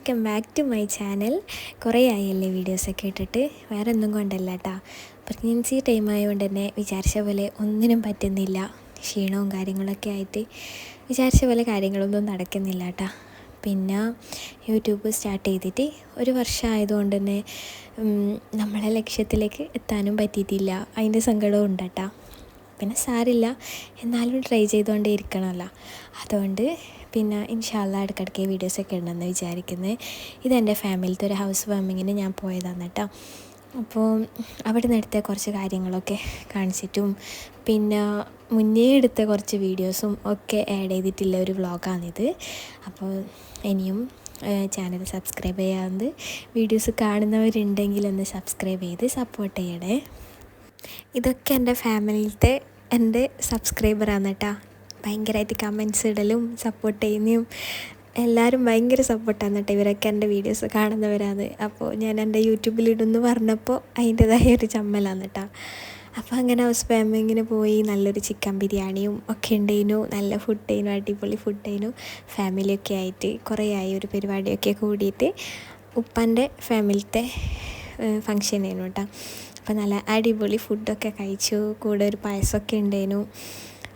Welcome back to my channel. കുറേ ആയല്ലേ വീഡിയോസൊക്കെ ഇട്ടിട്ട്. വേറെ ഒന്നും കൊണ്ടല്ല കേട്ടോ, പ്രഗ്നൻസി ടൈം ആയതുകൊണ്ട് തന്നെ വിചാരിച്ച പോലെ ഒന്നിനും പറ്റുന്നില്ല. ക്ഷീണവും കാര്യങ്ങളൊക്കെ ആയിട്ട് വിചാരിച്ച പോലെ കാര്യങ്ങളൊന്നും നടക്കുന്നില്ല കേട്ടോ. പിന്നെ യൂട്യൂബ് സ്റ്റാർട്ട് ചെയ്തിട്ട് ഒരു വർഷം ആയതുകൊണ്ട് തന്നെ നമ്മളെ ലക്ഷ്യത്തിലേക്ക് എത്താനും പറ്റിയിട്ടില്ല. അതിൻ്റെ സങ്കടവും ഉണ്ട് കേട്ടോ. പിന്നെ സാരില്ല, എന്നാലും ട്രൈ ചെയ്തുകൊണ്ടേ ഇരിക്കണമല്ലോ. അതുകൊണ്ട് പിന്നെ ഇൻഷാ അല്ലാഹ് ഇടയ്ക്കിടയ്ക്ക് വീഡിയോസൊക്കെ ഉണ്ടെന്ന് വിചാരിക്കുന്നത്. ഇതെൻ്റെ ഫാമിലിത്തെ ഒരു ഹൗസ് വാമിങ്ങിന് ഞാൻ പോയതാണ് കേട്ടോ. അപ്പോൾ അവിടെ നിന്ന് എടുത്ത കുറച്ച് കാര്യങ്ങളൊക്കെ കാണിച്ചിട്ടും പിന്നെ മുന്നേ എടുത്ത കുറച്ച് വീഡിയോസും ഒക്കെ ആഡ് ചെയ്തിട്ടുള്ള ഒരു വ്ളോഗാണിത്. അപ്പോൾ ഇനിയും ചാനൽ സബ്സ്ക്രൈബ് ചെയ്യാതെ വീഡിയോസ് കാണുന്നവരുണ്ടെങ്കിൽ ഒന്ന് സബ്സ്ക്രൈബ് ചെയ്ത് സപ്പോർട്ട് ചെയ്യണേ. ഇതൊക്കെ എൻ്റെ ഫാമിലിയിലത്തെ എൻ്റെ സബ്സ്ക്രൈബറാണ് കേട്ടോ. ഭയങ്കരമായിട്ട് കമൻസ് ഇടലും സപ്പോർട്ട് ചെയ്യുന്നതും എല്ലാവരും ഭയങ്കര സപ്പോർട്ടാണ് കേട്ടോ. ഇവരൊക്കെ എൻ്റെ വീഡിയോസ് കാണുന്നവരാണ്. അപ്പോൾ ഞാൻ എൻ്റെ യൂട്യൂബിലിടുമെന്ന് പറഞ്ഞപ്പോൾ അതിൻ്റെതായ ഒരു ചമ്മലാണ് കേട്ടോ. അപ്പോൾ അങ്ങനെ ഹൗസ് വാമിങ്ങിന് പോയി. നല്ലൊരു ചിക്കൻ ബിരിയാണിയും ഒക്കെ ഉണ്ടായിരുന്നു. നല്ല ഫുഡ് ആയിരുന്നു, അടിപൊളി ഫുഡ് ആയിരുന്നു. ഫാമിലിയൊക്കെ ആയിട്ട് കുറേ ആയി ഒരു പരിപാടിയൊക്കെ കൂടിയിട്ട് ഉപ്പാൻ്റെ ഫാമിലിത്തെ ഫങ്ഷൻ ആയിരുന്നു കേട്ടോ. അപ്പോൾ നല്ല അടിപൊളി ഫുഡൊക്കെ കഴിച്ചു. കൂടെ ഒരു പായസമൊക്കെ ഉണ്ടായിരുന്നു.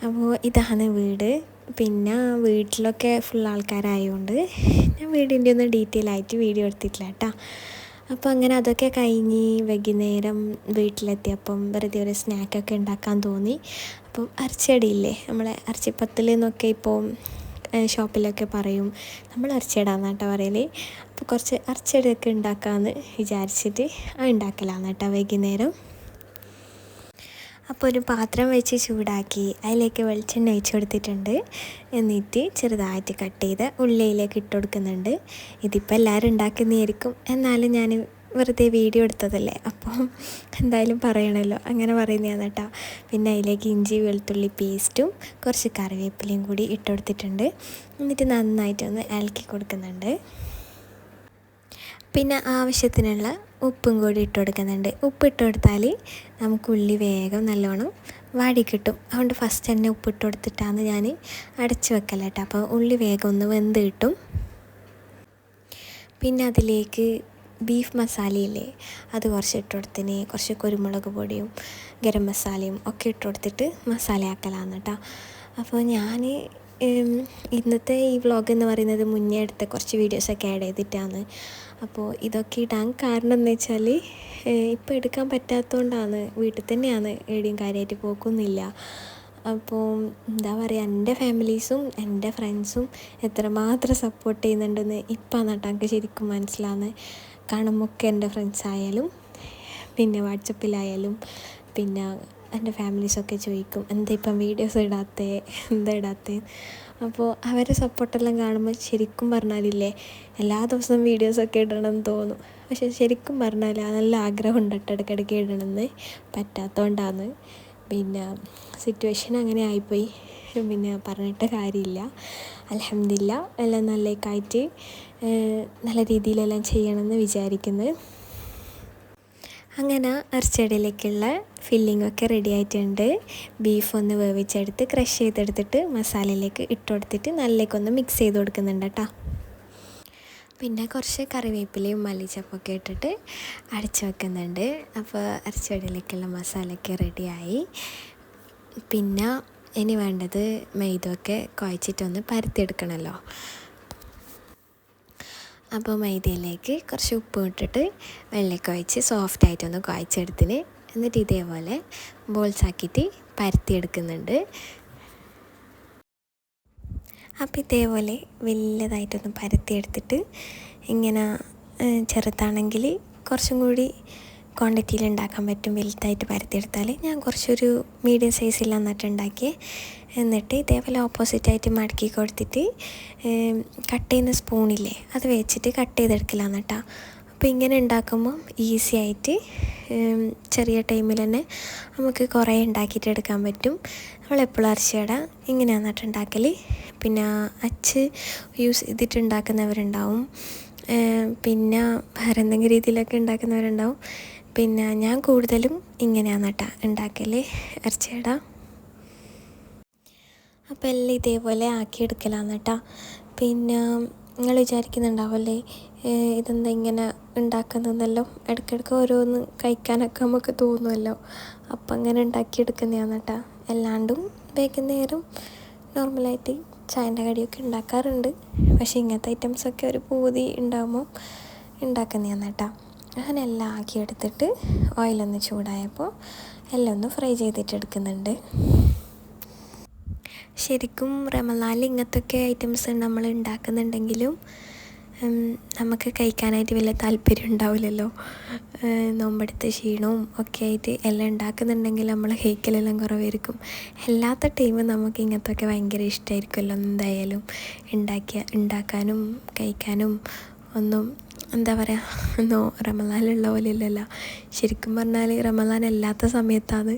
അപ്പോൾ ഇതാണ് വീട്. പിന്നെ വീട്ടിലൊക്കെ ഫുൾ ആൾക്കാരായതുകൊണ്ട് ഞാൻ വീടിൻ്റെ ഒന്നും ഡീറ്റെയിൽ ആയിട്ട് വീഡിയോ എടുത്തിട്ടില്ല കേട്ടോ. അപ്പോൾ അങ്ങനെ അതൊക്കെ കഴിഞ്ഞ് വൈകുന്നേരം വീട്ടിലെത്തിയപ്പം വെറുതെ ഒരു സ്നാക്കൊക്കെ ഉണ്ടാക്കാൻ തോന്നി. അപ്പം അരച്ചടിയില്ലേ, നമ്മളെ അരച്ചിപ്പത്തിൽ എന്നൊക്കെ ഇപ്പോൾ ഷോപ്പിലൊക്കെ പറയും. നമ്മൾ അരച്ചടാന്ന് കേട്ടോ പറയൽ. അപ്പോൾ കുറച്ച് അരച്ചടിയൊക്കെ ഉണ്ടാക്കാമെന്ന് വിചാരിച്ചിട്ട് ഉണ്ടാക്കലാന്ന് കേട്ടോ വൈകുന്നേരം. അപ്പോൾ ഒരു പാത്രം വെച്ച് ചൂടാക്കി അതിലേക്ക് വെളിച്ചെണ്ണ ഒഴിച്ച് കൊടുത്തിട്ടുണ്ട്. എന്നിട്ട് ചെറുതായിട്ട് കട്ട് ചെയ്ത് ഉള്ളിയിലേക്ക് ഇട്ട് കൊടുക്കുന്നുണ്ട്. ഇതിപ്പോൾ എല്ലാവരും ഉണ്ടാക്കുന്നതായിരിക്കും, എന്നാലും ഞാൻ വെറുതെ വീഡിയോ എടുത്തതല്ലേ, അപ്പോൾ എന്തായാലും പറയണമല്ലോ, അങ്ങനെ പറയുന്നതാണ് കേട്ടോ. പിന്നെ അതിലേക്ക് ഇഞ്ചി വെളുത്തുള്ളി പേസ്റ്റും കുറച്ച് കറിവേപ്പിലയും കൂടി ഇട്ട് കൊടുത്തിട്ടുണ്ട്. എന്നിട്ട് നന്നായിട്ടൊന്ന് ഇളക്കി കൊടുക്കുന്നുണ്ട്. പിന്നെ ആവശ്യത്തിനുള്ള ഉപ്പും കൂടി ഇട്ട് കൊടുക്കുന്നുണ്ട്. ഉപ്പ് ഇട്ട് കൊടുത്താൽ നമുക്ക് ഉള്ളി വേഗം നല്ലോണം വാടി കിട്ടും. അതുകൊണ്ട് ഫസ്റ്റ് തന്നെ ഉപ്പിട്ട് കൊടുത്തിട്ടാണ് ഞാൻ അടച്ച് വെക്കല കേട്ടോ. അപ്പോൾ ഉള്ളി വേഗം ഒന്ന് വെന്ത് കിട്ടും. പിന്നെ അതിലേക്ക് ബീഫ് മസാലയില്ലേ, അത് കുറച്ച് ഇട്ട് കൊടുത്തിന്. കുറച്ച് കുരുമുളക് പൊടിയും ഗരം മസാലയും ഒക്കെ ഇട്ട് കൊടുത്തിട്ട് മസാല ആക്കലാണ് കേട്ടോ. അപ്പോൾ ഞാൻ ഇന്നത്തെ ഈ വ്ളോഗ് എന്ന് പറയുന്നത് മുന്നേ എടുത്ത കുറച്ച് വീഡിയോസൊക്കെ ആഡ് ചെയ്തിട്ടാണ്. അപ്പോൾ ഇതൊക്കെ ഇടാൻ കാരണം എന്ന് വെച്ചാൽ ഇപ്പോൾ എടുക്കാൻ പറ്റാത്തതുകൊണ്ടാണ്. വീട്ടിൽ തന്നെയാണ്, എവിടെയും കാര്യമായിട്ട് പോക്കൊന്നുമില്ല. അപ്പോൾ എന്താ പറയുക, എൻ്റെ ഫാമിലീസും എൻ്റെ ഫ്രണ്ട്സും എത്രമാത്രം സപ്പോർട്ട് ചെയ്യുന്നുണ്ടെന്ന് ഇപ്പം കേട്ടോ എനിക്ക് ശരിക്കും മനസ്സിലാവുന്നത്. കാണുമ്പോൾ എൻ്റെ ഫ്രണ്ട്സ് ആയാലും പിന്നെ വാട്സപ്പിലായാലും പിന്നെ എൻ്റെ ഫാമിലീസൊക്കെ ചോദിക്കും എന്താ ഇപ്പം വീഡിയോസ് ഇടാത്തേ, എന്താ ഇടാത്തേ. അപ്പോൾ അവരെ സപ്പോർട്ടെല്ലാം കാണുമ്പോൾ ശരിക്കും പറഞ്ഞാലില്ലേ, എല്ലാ ദിവസവും വീഡിയോസൊക്കെ ഇടണമെന്ന് തോന്നും. പക്ഷെ ശരിക്കും പറഞ്ഞാൽ നല്ല ആഗ്രഹമുണ്ട് ഇടയ്ക്കിടയ്ക്ക് ഇടണമെന്ന്, പറ്റാത്തതുകൊണ്ടാണ്. പിന്നെ സിറ്റുവേഷൻ അങ്ങനെ ആയിപ്പോയി, പിന്നെ പറഞ്ഞിട്ട് കാര്യമില്ല. അൽഹംദുലില്ലാ എല്ലാം നല്ലതായിട്ട് നല്ല രീതിയിലെല്ലാം ചെയ്യണമെന്ന് വിചാരിക്കുന്നത്. അങ്ങനെ അരച്ചടിയിലേക്കുള്ള ഫില്ലിങ്ങൊക്കെ റെഡി ആയിട്ടുണ്ട്. ബീഫ് ഒന്ന് വേവിച്ചെടുത്ത് ക്രഷ് ചെയ്തെടുത്തിട്ട് മസാലയിലേക്ക് ഇട്ട് കൊടുത്തിട്ട് നല്ലേക്കൊന്ന് മിക്സ് ചെയ്ത് കൊടുക്കുന്നുണ്ട് കേട്ടോ. പിന്നെ കുറച്ച് കറിവേപ്പിലയും മല്ലിച്ചപ്പൊക്കെ ഇട്ടിട്ട് അടച്ച് വെക്കുന്നുണ്ട്. അപ്പോൾ അരച്ചടിയിലേക്കുള്ള മസാലയൊക്കെ റെഡിയായി. പിന്നെ ഇനി വേണ്ടത് മൈദയൊക്കെ കുഴച്ചിട്ടൊന്ന് പരത്തിയെടുക്കണമല്ലോ. അപ്പോൾ മൈദയിലേക്ക് കുറച്ച് ഉപ്പ് ഇട്ടിട്ട് വെള്ളമൊക്കെ ഒഴിച്ച് സോഫ്റ്റായിട്ടൊന്ന് കുഴച്ചെടുത്തിന്. എന്നിട്ട് ഇതേപോലെ ബോൾസ് ആക്കിയിട്ട് പരത്തിയെടുക്കുന്നുണ്ട്. അപ്പോൾ ഇതേപോലെ വലുതായിട്ടൊന്ന് പരത്തിയെടുത്തിട്ട് ഇങ്ങനെ ചെറുതാണെങ്കിൽ കുറച്ചും കൂടി ക്വാണ്ടിറ്റിയിൽ ഉണ്ടാക്കാൻ പറ്റും. വലുതായിട്ട് പരത്തിയെടുത്താൽ ഞാൻ കുറച്ചൊരു മീഡിയം സൈസിൽ നന്നിട്ട് ഉണ്ടാക്കി. എന്നിട്ട് ഇതേപോലെ ഓപ്പോസിറ്റായിട്ട് മടക്കി കൊടുത്തിട്ട് കട്ട് ചെയ്യുന്ന സ്പൂണില്ലേ അത് വെച്ചിട്ട് കട്ട് ചെയ്തെടുക്കലാന്ന് കേട്ടോ. അപ്പോൾ ഇങ്ങനെ ഉണ്ടാക്കുമ്പോൾ ഈസി ആയിട്ട് ചെറിയ ടൈമിൽ തന്നെ നമുക്ക് കുറേ ഉണ്ടാക്കിയിട്ട് എടുക്കാൻ പറ്റും. നമ്മളെപ്പോഴും അരച്ചട ഇങ്ങനെയാണ് നട്ട് ഉണ്ടാക്കൽ. പിന്നെ അച്ച് യൂസ് ചെയ്തിട്ട് ഉണ്ടാക്കുന്നവരുണ്ടാവും, പിന്നെ വേറെ എന്തെങ്കിലും രീതിയിലൊക്കെ ഉണ്ടാക്കുന്നവരുണ്ടാവും. പിന്നെ ഞാൻ കൂടുതലും ഇങ്ങനെയാണ് കേട്ടോ ഉണ്ടാക്കൽ അരച്ചട. അപ്പോൾ എല്ലാം ഇതേപോലെ ആക്കിയെടുക്കലാണ് കേട്ടോ. പിന്നെ നിങ്ങൾ വിചാരിക്കുന്നുണ്ടാവല്ലേ ഇതെന്താ ഇങ്ങനെ ഉണ്ടാക്കുന്നതെന്നല്ലോ, ഇടയ്ക്കിടയ്ക്ക് ഓരോന്ന് കഴിക്കാനൊക്കെ നമുക്ക് തോന്നുമല്ലോ. അപ്പം അങ്ങനെ ഉണ്ടാക്കിയെടുക്കുന്നതാണ് കേട്ടോ. അല്ലാണ്ടും വൈകുന്നേരം നോർമലായിട്ട് ചായൻ്റെ കടിയൊക്കെ ഉണ്ടാക്കാറുണ്ട്. പക്ഷേ ഇങ്ങനത്തെ ഐറ്റംസൊക്കെ ഒരു പൂതി ഉണ്ടാകുമ്പോൾ ഉണ്ടാക്കുന്നതാണ് കേട്ടോ. അങ്ങനെ എല്ലാം ആക്കിയെടുത്തിട്ട് ഓയിലൊന്ന് ചൂടായപ്പോൾ എല്ലാം ഒന്ന് ഫ്രൈ ചെയ്തിട്ടെടുക്കുന്നുണ്ട്. ശരിക്കും റമദാനിൽ ഇങ്ങനത്തെയൊക്കെ ഐറ്റംസ് നമ്മൾ ഉണ്ടാക്കുന്നുണ്ടെങ്കിലും നമുക്ക് കഴിക്കാനായിട്ട് വലിയ താല്പര്യം ഉണ്ടാവില്ലല്ലോ. നോമ്പെടുത്ത ക്ഷീണവും ഒക്കെ ആയിട്ട് എല്ലാം ഉണ്ടാക്കുന്നുണ്ടെങ്കിൽ നമ്മൾ കഴിക്കലെല്ലാം കുറവായിരിക്കും. അല്ലാത്ത ടൈം നമുക്ക് ഇങ്ങനത്തെയൊക്കെ ഭയങ്കര ഇഷ്ടമായിരിക്കുമല്ലോ. എന്തായാലും ഉണ്ടാക്കാനും കഴിക്കാനും ഒന്നും എന്താ പറയുക, റമദാനിലുള്ള പോലെ ഇല്ലല്ലോ. ശരിക്കും പറഞ്ഞാൽ റമദാൻ അല്ലാത്ത സമയത്താണ്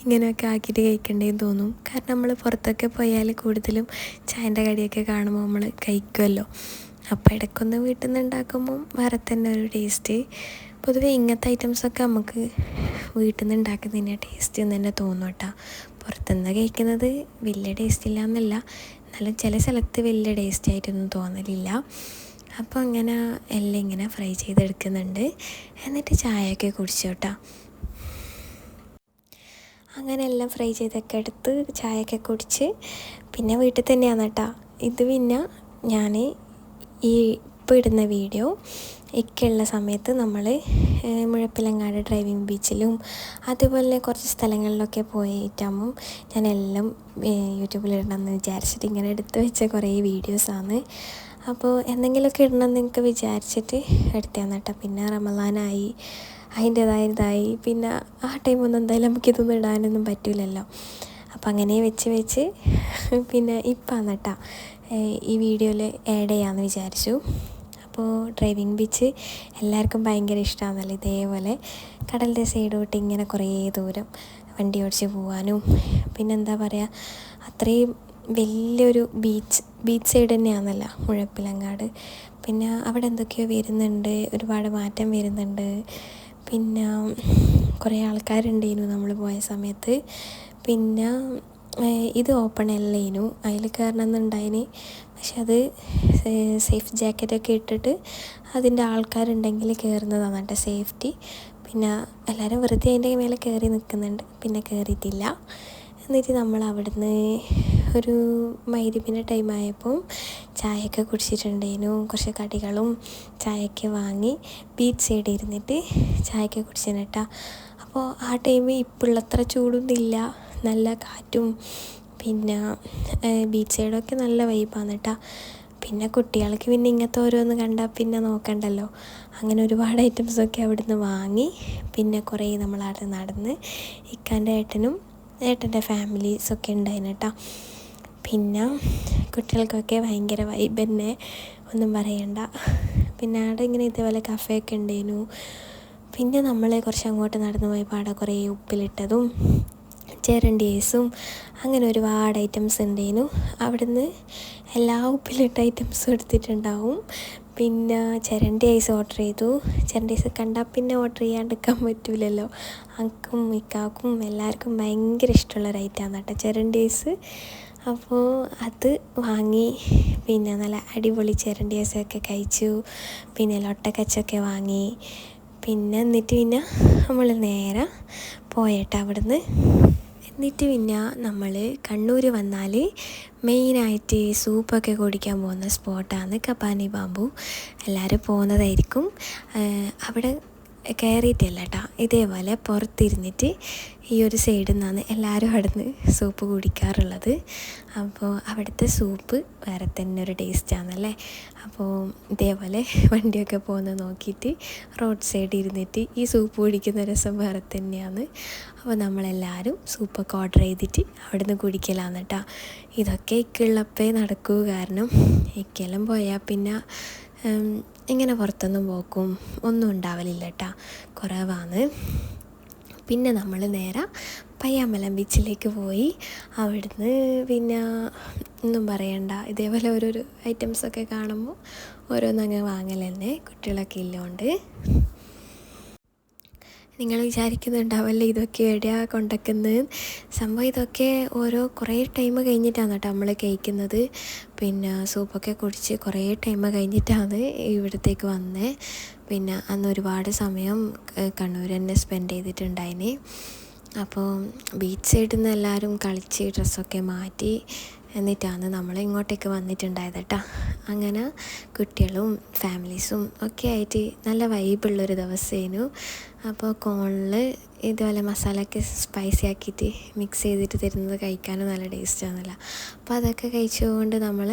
ഇങ്ങനെയൊക്കെ ആക്കിയിട്ട് കഴിക്കേണ്ടതെന്ന് തോന്നും. കാരണം നമ്മൾ പുറത്തൊക്കെ പോയാൽ കൂടുതലും ചായൻ്റെ കടിയൊക്കെ കാണുമ്പോൾ നമ്മൾ കഴിക്കുമല്ലോ. അപ്പോൾ ഇടയ്ക്കൊന്ന് വീട്ടിൽ നിന്ന് ഉണ്ടാക്കുമ്പം വേറെ തന്നെ ഒരു ടേസ്റ്റ്. പൊതുവേ ഇങ്ങനത്തെ ഐറ്റംസൊക്കെ നമുക്ക് വീട്ടിൽ നിന്ന് ഉണ്ടാക്കുന്നതിൻ്റെ ടേസ്റ്റ് എന്ന് തന്നെ തോന്നും കേട്ടോ. പുറത്തുനിന്ന് കഴിക്കുന്നത് വലിയ ടേസ്റ്റ് ഇല്ല എന്നല്ല, എന്നാലും ചില സ്ഥലത്ത് വലിയ ടേസ്റ്റ് ആയിട്ടൊന്നും തോന്നലില്ല. അപ്പോൾ അങ്ങനെ എല്ലാം ഇങ്ങനെ ഫ്രൈ ചെയ്തെടുക്കുന്നുണ്ട്. എന്നിട്ട് ചായയൊക്കെ കുടിച്ചു കേട്ടോ. അങ്ങനെ എല്ലാം ഫ്രൈ ചെയ്തൊക്കെ എടുത്ത് ചായയൊക്കെ കുടിച്ച് പിന്നെ വീട്ടിൽ തന്നെയാണ് കേട്ടോ. ഇത് പിന്നെ ഞാൻ ഈ ഇപ്പോൾ ഇടുന്ന വീഡിയോ ഒക്കെയുള്ള സമയത്ത് നമ്മൾ മുഴപ്പിലങ്ങാട് ഡ്രൈവിംഗ് ബീച്ചിലും അതുപോലെ കുറച്ച് സ്ഥലങ്ങളിലൊക്കെ പോയിട്ടാകുമ്പം ഞാനെല്ലാം യൂട്യൂബിലിടണമെന്ന് വിചാരിച്ചിട്ട് ഇങ്ങനെ എടുത്ത് വെച്ച കുറേ വീഡിയോസാണ്. അപ്പോൾ എന്തെങ്കിലുമൊക്കെ ഇടണമെന്ന് നിങ്ങൾക്ക് വിചാരിച്ചിട്ട് എടുത്തതാണ് കേട്ടോ. പിന്നെ റമദാനായി, അതിൻ്റേതായതായി, പിന്നെ ആ ടൈമൊന്നും എന്തായാലും നമുക്കിതൊന്നും ഇടാനൊന്നും പറ്റില്ലല്ലോ. അപ്പം അങ്ങനെ വെച്ച് പിന്നെ ഇപ്പം കേട്ടോ ഈ വീഡിയോയിൽ ആഡ് ചെയ്യാമെന്ന് വിചാരിച്ചു. അപ്പോൾ ഡ്രൈവിംഗ് ബീച്ച് എല്ലാവർക്കും ഭയങ്കര ഇഷ്ടമാണല്ലോ. ഇതേപോലെ കടലിൻ്റെ സൈഡോട്ട് ഇങ്ങനെ കുറേ ദൂരം വണ്ടി ഓടിച്ച് പോകാനും, പിന്നെന്താ പറയുക, അത്രയും വലിയൊരു ബീച്ച് സൈഡ് തന്നെയാണല്ലോ മുഴപ്പിലങ്ങാട്. പിന്നെ അവിടെ എന്തൊക്കെയോ വരുന്നുണ്ട്, ഒരുപാട് മാറ്റം വരുന്നുണ്ട്. പിന്നെ കുറേ ആൾക്കാരുണ്ടായിരുന്നു നമ്മൾ പോയ സമയത്ത്. പിന്നെ ഇത് ഓപ്പൺ അല്ലേനു, അതിൽ കയറണമെന്നുണ്ടായിന്. പക്ഷെ അത് സേഫ് ജാക്കറ്റൊക്കെ ഇട്ടിട്ട് അതിൻ്റെ ആൾക്കാരുണ്ടെങ്കിൽ കയറുന്നതാണ് കേട്ടോ സേഫ്റ്റി. പിന്നെ എല്ലാവരും വെറുതെ അതിൻ്റെ മേലെ കയറി നിൽക്കുന്നുണ്ട്, പിന്നെ കയറിയിട്ടില്ല. എന്നിട്ട് നമ്മൾ അവിടുന്ന് ഒരു മഗ്‌രിബിൻ്റെ ടൈമായപ്പോൾ ചായയൊക്കെ കുടിച്ചിട്ടുണ്ടായിരുന്നു. കുറച്ച് കടികളും ചായയൊക്കെ വാങ്ങി ബീച്ച് സൈഡിൽ ഇരുന്നിട്ട് ചായയൊക്കെ കുടിച്ചിരുന്നു കേട്ടോ. അപ്പോൾ ആ ടൈമിൽ ഇപ്പോഴുള്ളത്ര ചൂടൊന്നുമില്ല, നല്ല കാറ്റും. പിന്നെ ബീച്ച് സൈഡൊക്കെ നല്ല വൈബാണ് കേട്ടോ. പിന്നെ കുട്ടികൾക്ക് പിന്നെ ഇങ്ങനത്തെ ഓരോന്ന് കണ്ടാൽ പിന്നെ നോക്കണ്ടല്ലോ. അങ്ങനെ ഒരുപാട് ഐറ്റംസൊക്കെ അവിടുന്ന് വാങ്ങി പിന്നെ കുറേ നമ്മളവിടെ നടന്ന് ഇക്കാൻ്റെ ഏട്ടൻ്റെ ഫാമിലീസൊക്കെ ഉണ്ടായിരുന്നു കേട്ടോ. പിന്നെ കുട്ടികൾക്കൊക്കെ ഭയങ്കര വൈബ് തന്നെ, ഒന്നും പറയണ്ട. പിന്നെ അവിടെ ഇങ്ങനെ ഇതേപോലെ കഫേയൊക്കെ ഉണ്ടായിരുന്നു. പിന്നെ നമ്മൾ കുറച്ച് അങ്ങോട്ട് നടന്നു പോയപ്പോൾ അവിടെ കുറേ ഉപ്പിലിട്ടതും ചിരണ്ടി ഐസും അങ്ങനെ ഒരുപാട് ഐറ്റംസ് ഉണ്ടായിരുന്നു. അവിടുന്ന് എല്ലാ ഉപ്പിലിട്ട ഐറ്റംസും എടുത്തിട്ടുണ്ടാവും. പിന്നെ ചിരണ്ടി ഐസ് ഓർഡർ ചെയ്തു. ചിരണ്ടി ഐസ് കണ്ടാൽ പിന്നെ ഓർഡർ ചെയ്യാണ്ടിരിക്കാൻ പറ്റില്ലല്ലോ. അക്കും ഇക്കാക്കും എല്ലാവർക്കും ഭയങ്കര ഇഷ്ടമുള്ളൊരു ഐറ്റമാണ് കേട്ടോ ചിരണ്ടി ഐസ്. അപ്പോൾ അത് വാങ്ങി പിന്നെ നല്ല അടിപൊളി ചിരണ്ടി ഐസൊക്കെ കഴിച്ചു. പിന്നെ ലൊട്ടക്കച്ചൊക്കെ വാങ്ങി. പിന്നെ എന്നിട്ട് പിന്നെ നമ്മൾ നേരെ പോയേട്ടാ അവിടുന്ന്. എന്നിട്ട് പിന്നെ നമ്മൾ കണ്ണൂർ വന്നാൽ മെയിനായിട്ട് സൂപ്പൊക്കെ കുടിക്കാൻ പോകുന്ന സ്പോട്ടാണ് കപാനി ബാംബു. എല്ലാവരും പോകുന്നതായിരിക്കും. അവിടെ കയറിയിട്ടില്ല കേട്ടോ, ഇതേപോലെ പുറത്തിരുന്നിട്ട് ഈ ഒരു സൈഡിൽ നിന്നാണ് എല്ലാവരും അവിടുന്ന് സൂപ്പ് കുടിക്കാറുള്ളത്. അപ്പോൾ അവിടുത്തെ സൂപ്പ് വേറെ തന്നെ ഒരു ടേസ്റ്റാണല്ലേ. അപ്പോൾ ഇതേപോലെ വണ്ടിയൊക്കെ പോകുന്നത് നോക്കിയിട്ട് റോഡ് സൈഡിൽ ഇരുന്നിട്ട് ഈ സൂപ്പ് കുടിക്കുന്ന രസം വേറെ തന്നെയാണ്. അപ്പോൾ നമ്മളെല്ലാവരും സൂപ്പൊക്കെ ഓർഡർ ചെയ്തിട്ട് അവിടുന്ന് കുടിക്കലാണ് കേട്ടോ. ഇതൊക്കെ ഇക്കുള്ളപ്പേ നടക്കൂ, കാരണം ഇക്കെല്ലാം പോയാൽ പിന്നെ ഇങ്ങനെ പുറത്തൊന്നും പോക്കും ഒന്നും ഉണ്ടാവലില്ല കേട്ടോ, കുറവാണ്. പിന്നെ നമ്മൾ നേരെ പയ്യാമ്പലം ബീച്ചിലേക്ക് പോയി. അവിടുന്ന് പിന്നെ ഒന്നും പറയണ്ട, ഇതേപോലെ ഓരോരോ ഐറ്റംസൊക്കെ കാണുമ്പോൾ ഓരോന്നങ്ങ് വാങ്ങൽ തന്നെ, കുട്ടികളൊക്കെ ഇല്ലോണ്ട്. നിങ്ങൾ വിചാരിക്കുന്നുണ്ടാവല്ലേ ഇതൊക്കെ എവിടെയാണ് കൊണ്ടുവയ്ക്കുന്നത്. സംഭവം ഇതൊക്കെ കുറേ ടൈം കഴിഞ്ഞിട്ടാണ് കേട്ടോ നമ്മൾ കഴിക്കുന്നത്. പിന്നെ സൂപ്പൊക്കെ കുടിച്ച് കുറേ ടൈം കഴിഞ്ഞിട്ടാണ് ഇവിടത്തേക്ക് വന്നത്. പിന്നെ അന്ന് ഒരുപാട് സമയം കണ്ണൂർ തന്നെ സ്പെൻഡ് ചെയ്തിട്ടുണ്ടായിന്. അപ്പോൾ ബീച്ച് സൈഡിൽ നിന്ന് എല്ലാവരും കളിച്ച് ഡ്രസ്സൊക്കെ മാറ്റി എന്നിട്ടാണ് നമ്മൾ ഇങ്ങോട്ടേക്ക് വന്നിട്ടുണ്ടായത് കേട്ടോ. അങ്ങനെ കുട്ടികളും ഫാമിലീസും ഒക്കെ ആയിട്ട് നല്ല വൈബുള്ളൊരു ദിവസമായിരുന്നു. അപ്പോൾ കോണിൽ ഇതുപോലെ മസാലയൊക്കെ സ്പൈസി ആക്കിയിട്ട് മിക്സ് ചെയ്തിട്ട് തരുന്നത് കഴിക്കാനും നല്ല ടേസ്റ്റാണല്ലോ. അപ്പോൾ അതൊക്കെ കഴിച്ചുകൊണ്ട് നമ്മൾ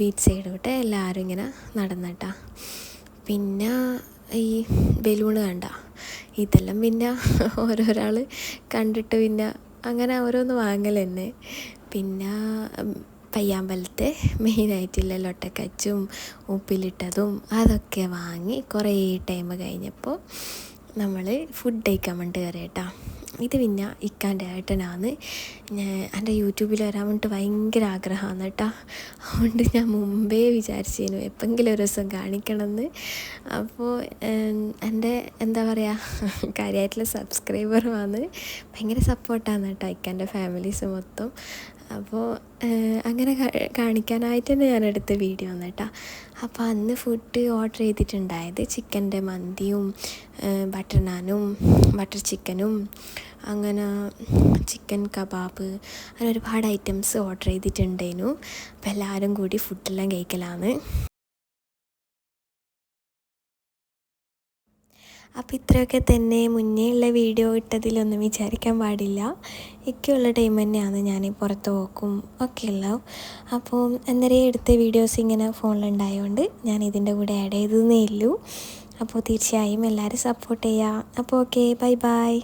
ബീച്ച് സൈഡോട്ട് എല്ലാവരും ഇങ്ങനെ നടന്നിട്ടാ. പിന്നെ ഈ ബലൂൺ കണ്ട ഇതെല്ലാം പിന്നെ ഓരോരാൾ കണ്ടിട്ട് പിന്നെ അങ്ങനെ ഓരോന്ന് വാങ്ങൽ തന്നെ. പിന്നെ പയ്യാമ്പലത്തെ മെയിനായിട്ടുള്ള ലൊട്ടക്കച്ചും ഉപ്പിലിട്ടതും അതൊക്കെ വാങ്ങി കുറേ ടൈം കഴിഞ്ഞപ്പോൾ നമ്മൾ ഫുഡ് കഴിക്കാൻ വേണ്ടി കയറിയിട്ടാ. ഇത് പിന്നെ ഇക്കാൻ്റെ ഏട്ടനാണ്. എൻ്റെ യൂട്യൂബിൽ വരാൻ വേണ്ടിയിട്ട് ഭയങ്കര ആഗ്രഹമാണ് കേട്ടോ. അതുകൊണ്ട് ഞാൻ മുമ്പേ വിചാരിച്ചിരുന്നു എപ്പോഴെങ്കിലും ഒരു ദിവസം കാണിക്കണമെന്ന്. അപ്പോൾ എൻ്റെ എന്താ പറയുക കാര്യമായിട്ടുള്ള സബ്സ്ക്രൈബറുമാണ്. ഭയങ്കര സപ്പോർട്ടാണ് കേട്ടോ ഇക്കാൻ്റെ ഫാമിലീസ് മൊത്തം. അപ്പോൾ അങ്ങനെ കാണിക്കാനായിട്ട് തന്നെ ഞാൻ എടുത്ത വീഡിയോ ആണ് കേട്ടോ. അപ്പോൾ അന്ന് ഫുഡ് ഓർഡർ ചെയ്തിട്ടുണ്ടായത് ചിക്കൻ്റെ മന്തിയും ബട്ടർ നാനും ബട്ടർ ചിക്കനും അങ്ങനെ ചിക്കൻ കബാബ് അങ്ങനെ ഒരുപാട് ഐറ്റംസ് ഓർഡർ ചെയ്തിട്ടുണ്ടായിരുന്നു. അപ്പോൾ എല്ലാവരും കൂടി ഫുഡെല്ലാം കഴിക്കലാണ്. അപ്പോൾ ഇത്രയൊക്കെ തന്നെ. മുന്നേ ഉള്ള വീഡിയോ ഇട്ടതിലൊന്നും വിചാരിക്കാൻ പാടില്ല. ഒക്കെയുള്ള ടൈം തന്നെയാണ് ഞാൻ പുറത്ത് പോക്കും ഒക്കെ ഉള്ള. അപ്പോൾ അന്നേരം എടുത്ത വീഡിയോസ് ഇങ്ങനെ ഫോണിലുണ്ടായതുകൊണ്ട് ഞാൻ ഇതിൻ്റെ കൂടെ ആഡ് ചെയ്തതേ ഉള്ളൂ. അപ്പോൾ തീർച്ചയായും എല്ലാവരും സപ്പോർട്ട് ചെയ്യുക. അപ്പോൾ ഓക്കെ, ബൈ ബൈ.